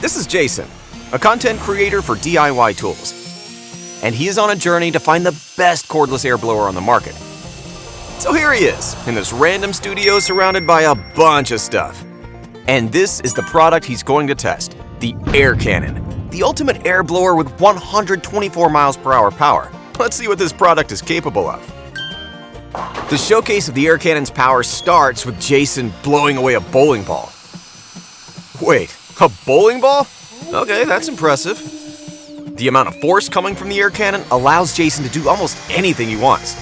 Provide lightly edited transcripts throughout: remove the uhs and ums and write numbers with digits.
This is Jason, a content creator for DIY tools, and he is on a journey to find the best cordless air blower on the market. So here he is, in this random studio surrounded by a bunch of stuff. And this is the product he's going to test, the AirCannon, the ultimate air blower with 124 miles per hour power. Let's see what this product is capable of. The showcase of the AirCannon's power starts with Jason blowing away a bowling ball. Wait, a bowling ball? Okay, that's impressive. The amount of force coming from the AirCannon allows Jason to do almost anything he wants.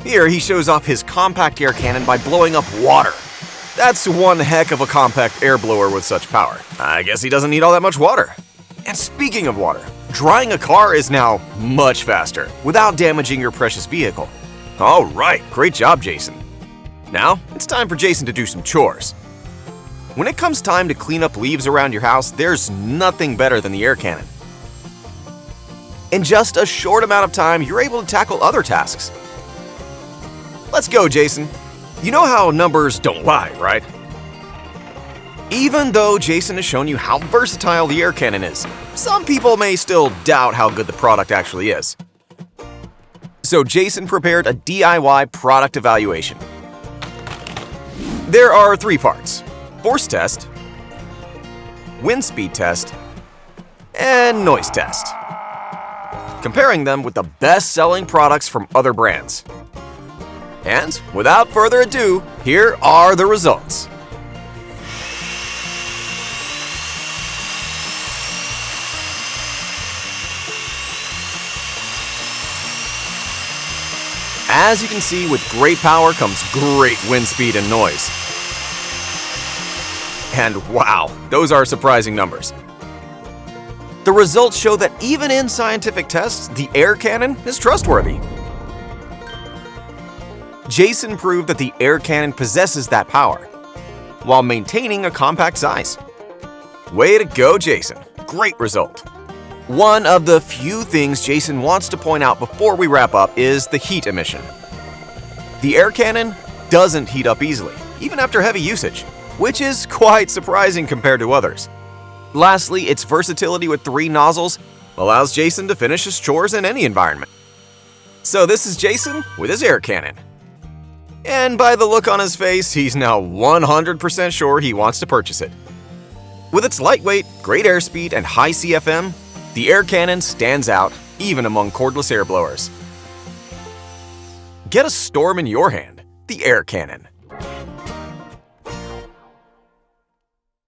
Here, he shows off his compact AirCannon by blowing up water. That's one heck of a compact air blower with such power. I guess he doesn't need all that much water. And speaking of water, drying a car is now much faster without damaging your precious vehicle. All right, great job, Jason. Now, it's time for Jason to do some chores. When it comes time to clean up leaves around your house, there's nothing better than the AirCannon. In just a short amount of time, you're able to tackle other tasks. Let's go, Jason. You know how numbers don't lie, right? Even though Jason has shown you how versatile the AirCannon is, some people may still doubt how good the product actually is. So Jason prepared a DIY product evaluation. There are 3 parts: force test, wind speed test, and noise test, comparing them with the best-selling products from other brands. And without further ado, here are the results. As you can see, with great power comes great wind speed and noise. And wow, those are surprising numbers. The results show that even in scientific tests, the AirCannon is trustworthy. Jason proved that the AirCannon possesses that power, while maintaining a compact size. Way to go, Jason. Great result. One of the few things Jason wants to point out before we wrap up is the heat emission. The AirCannon doesn't heat up easily, even after heavy usage, which is quite surprising compared to others. Lastly, its versatility with 3 nozzles allows Jason to finish his chores in any environment. So this is Jason with his AirCannon. And by the look on his face, he's now 100% sure he wants to purchase it. With its lightweight, great airspeed, and high CFM, the AirCannon stands out even among cordless air blowers. Get a storm in your hand, the AirCannon.